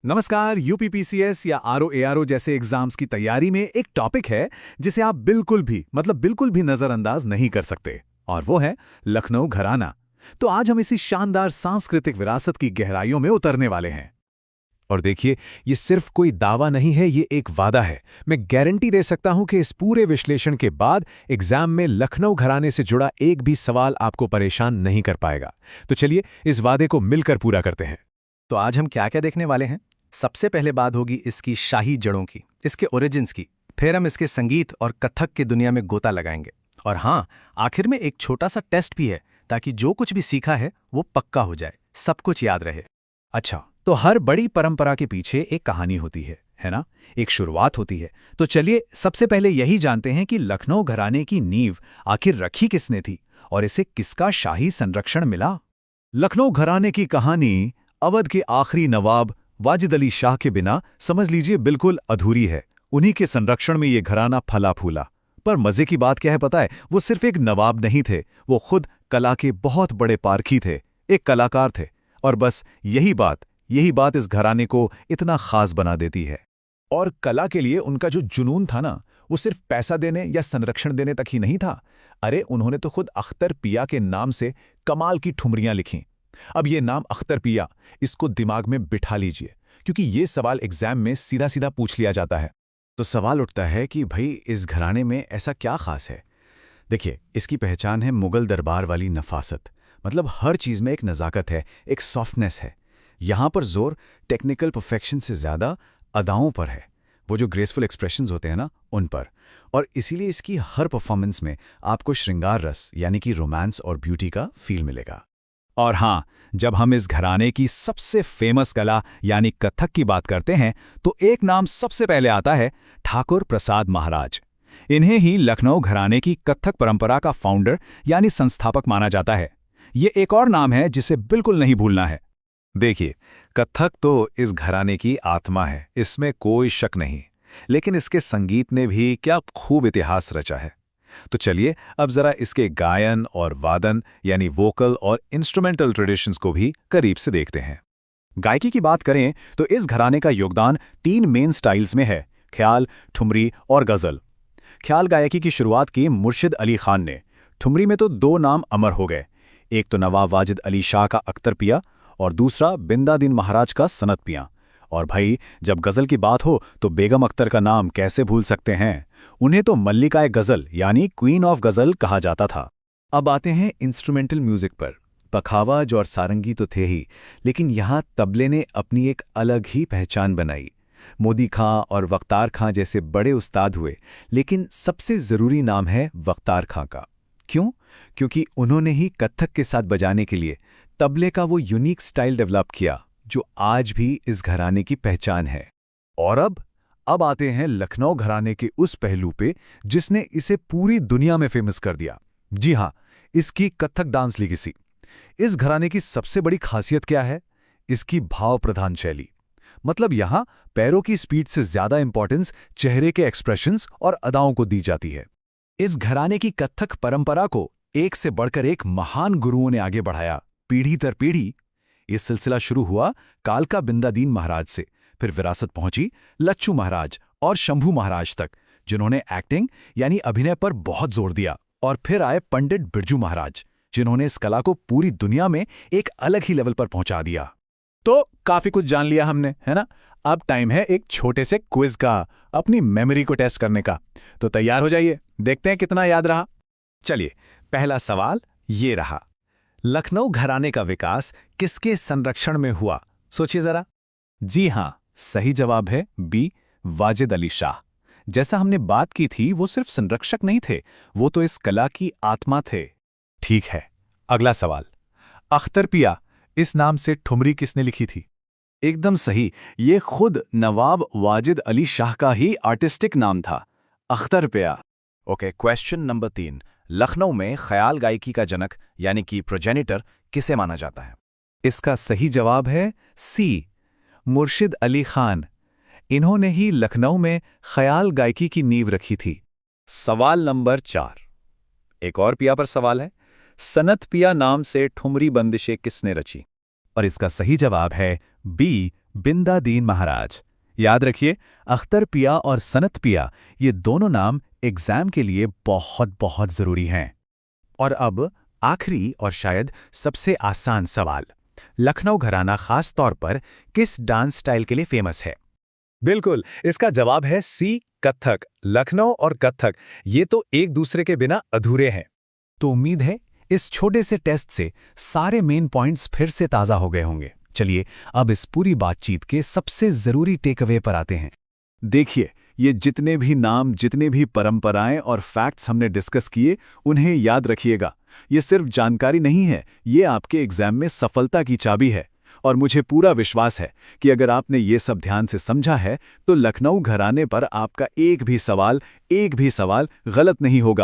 नमस्कार। यूपीपीसीएस या RO ARO जैसे एग्जाम्स की तैयारी में एक टॉपिक है जिसे आप बिल्कुल भी नजरअंदाज नहीं कर सकते, और वो है लखनऊ घराना। तो आज हम इसी शानदार सांस्कृतिक विरासत की गहराइयों में उतरने वाले हैं। और देखिए, ये सिर्फ कोई दावा नहीं है, ये एक वादा है। मैं गारंटी दे सकता हूं कि इस पूरे विश्लेषण के बाद एग्जाम में लखनऊ घराने से जुड़ा एक भी सवाल आपको परेशान नहीं कर पाएगा। तो चलिए इस वादे को मिलकर पूरा करते हैं। तो आज हम क्या क्या देखने वाले हैं। सबसे पहले बात होगी इसकी शाही जड़ों की, इसके ओरिजिन्स की। फिर हम इसके संगीत और कथक की दुनिया में गोता लगाएंगे। और हाँ, आखिर में एक छोटा सा टेस्ट भी है, ताकि जो कुछ भी सीखा है वो पक्का हो जाए, सब कुछ याद रहे। अच्छा, तो हर बड़ी परंपरा के पीछे एक कहानी होती है ना? एक शुरुआत होती है। तो चलिए सबसे पहले यही जानते हैं कि लखनऊ घराने की नींव आखिर रखी किसने थी और इसे किसका शाही संरक्षण मिला। लखनऊ घराने की कहानी अवध के आखिरी नवाब वाजिद अली शाह के बिना समझ लीजिए बिल्कुल अधूरी है। उन्हीं के संरक्षण में ये घराना फला फूला। पर मजे की बात क्या है पता है? वो सिर्फ एक नवाब नहीं थे, वो खुद कला के बहुत बड़े पारखी थे, एक कलाकार थे। और बस यही बात इस घराने को इतना खास बना देती है। और कला के लिए उनका जो जुनून था ना, वो सिर्फ पैसा देने या संरक्षण देने तक ही नहीं था। अरे, उन्होंने तो खुद अख्तर पिया के नाम से कमाल की ठुमरियां लिखीं। अब ये नाम अख्तर पिया, इसको दिमाग में बिठा लीजिए, क्योंकि ये सवाल एग्जाम में सीधा सीधा पूछ लिया जाता है। तो सवाल उठता है कि भाई इस घराने में ऐसा क्या खास है। देखिए, इसकी पहचान है मुगल दरबार वाली नफासत। मतलब हर चीज में एक नज़ाकत है, एक सॉफ्टनेस है। यहां पर जोर टेक्निकल परफेक्शन से ज्यादा अदाओं पर है, वो जो ग्रेसफुल एक्सप्रेशंस होते हैं ना, उन पर। और इसीलिए इसकी हर परफॉर्मेंस में आपको श्रृंगार रस यानी कि रोमांस और ब्यूटी का फील मिलेगा। और हाँ, जब हम इस घराने की सबसे फेमस कला यानी कथक की बात करते हैं, तो एक नाम सबसे पहले आता है, ठाकुर प्रसाद महाराज। इन्हें ही लखनऊ घराने की कथक परंपरा का फाउंडर यानी संस्थापक माना जाता है। ये एक और नाम है जिसे बिल्कुल नहीं भूलना है। देखिए, कथक तो इस घराने की आत्मा है, इसमें कोई शक नहीं। लेकिन इसके संगीत ने भी क्या खूब इतिहास रचा है। तो चलिए अब जरा इसके गायन और वादन यानी वोकल और इंस्ट्रूमेंटल ट्रेडिशंस को भी करीब से देखते हैं। गायकी की बात करें तो इस घराने का योगदान 3 मेन स्टाइल्स में है, ख्याल, ठुमरी और गजल। ख्याल गायकी की शुरुआत की मुर्शिद अली खान ने। ठुमरी में तो 2 नाम अमर हो गए, एक तो नवाब वाजिद अली शाह का अख्तर पिया और दूसरा बिंदादीन महाराज का सनत पिया। और भाई, जब गजल की बात हो तो बेगम अख्तर का नाम कैसे भूल सकते हैं। उन्हें तो मल्लिकाए गजल यानी क्वीन ऑफ गजल कहा जाता था। अब आते हैं इंस्ट्रूमेंटल म्यूजिक पर। पखावाज और सारंगी तो थे ही, लेकिन यहाँ तबले ने अपनी एक अलग ही पहचान बनाई। मोदी खां और वख्तार खां जैसे बड़े उस्ताद हुए, लेकिन सबसे जरूरी नाम है वख्तार खां का। क्यों? क्योंकि उन्होंने ही कथक के साथ बजाने के लिए तबले का वो यूनिक स्टाइल डेवलप किया जो आज भी इस घराने की पहचान है। और अब आते हैं लखनऊ घराने के उस पहलू पे जिसने इसे पूरी दुनिया में फेमस कर दिया। जी हां, इसकी कथक डांस लीगेसी। इस घराने की सबसे बड़ी खासियत क्या है? इसकी भाव प्रधान शैली। मतलब यहां पैरों की स्पीड से ज्यादा इंपॉर्टेंस चेहरे के एक्सप्रेशंस और अदाओं को दी जाती है। इस घराने की कथक परंपरा को एक से बढ़कर एक महान गुरुओं ने आगे बढ़ाया, पीढ़ी दर पीढ़ी। ये सिलसिला शुरू हुआ कालका बिंदादीन महाराज से, फिर विरासत पहुंची लच्छू महाराज और शंभू महाराज तक, जिन्होंने एक्टिंग यानी अभिनय पर बहुत जोर दिया। और फिर आए पंडित बिरजू महाराज, जिन्होंने इस कला को पूरी दुनिया में एक अलग ही लेवल पर पहुंचा दिया। तो काफी कुछ जान लिया हमने, है ना? अब टाइम है एक छोटे से क्विज का, अपनी मेमोरी को टेस्ट करने का। तो तैयार हो जाइए, देखते हैं कितना याद रहा। चलिए, पहला सवाल ये रहा। लखनऊ घराने का विकास किसके संरक्षण में हुआ? सोचिए जरा। जी हां, सही जवाब है बी, वाजिद अली शाह। जैसा हमने बात की थी, वो सिर्फ संरक्षक नहीं थे, वो तो इस कला की आत्मा थे। ठीक है, अगला सवाल। अख्तर पिया, इस नाम से ठुमरी किसने लिखी थी? एकदम सही, ये खुद नवाब वाजिद अली शाह का ही आर्टिस्टिक नाम था, अख्तर पिया। Okay, question number 3। लखनऊ में ख्याल गायकी का जनक यानी कि प्रोजेनिटर किसे माना जाता है? इसका सही जवाब है सी, मुर्शिद अली खान। इन्होंने ही लखनऊ में ख्याल गायकी की नींव रखी थी। सवाल नंबर 4। एक और पिया पर सवाल है। सनत पिया नाम से ठुमरी बंदिशें किसने रची? और इसका सही जवाब है बी, बिंदा दीन महाराज। याद रखिए, अख्तर पिया और सनत पिया, ये दोनों नाम एग्जाम के लिए बहुत बहुत जरूरी हैं। और अब आखिरी और शायद सबसे आसान सवाल, लखनऊ घराना खास तौर पर किस डांस स्टाइल के लिए फेमस है? बिल्कुल, इसका जवाब है सी, कथक। लखनऊ और कथक ये तो एक दूसरे के बिना अधूरे हैं। तो उम्मीद है इस छोटे से टेस्ट से सारे मेन पॉइंट्स फिर से ताज़ा हो गए होंगे। चलिए अब इस पूरी बातचीत के सबसे ज़रूरी टेकअवे पर आते हैं। देखिए, ये जितने भी नाम, जितने भी परंपराएं और फैक्ट्स हमने डिस्कस किए, उन्हें याद रखिएगा। ये सिर्फ जानकारी नहीं है, ये आपके एग्जाम में सफलता की चाबी है। और मुझे पूरा विश्वास है कि अगर आपने ये सब ध्यान से समझा है, तो लखनऊ घराने पर आपका एक भी सवाल गलत नहीं होगा।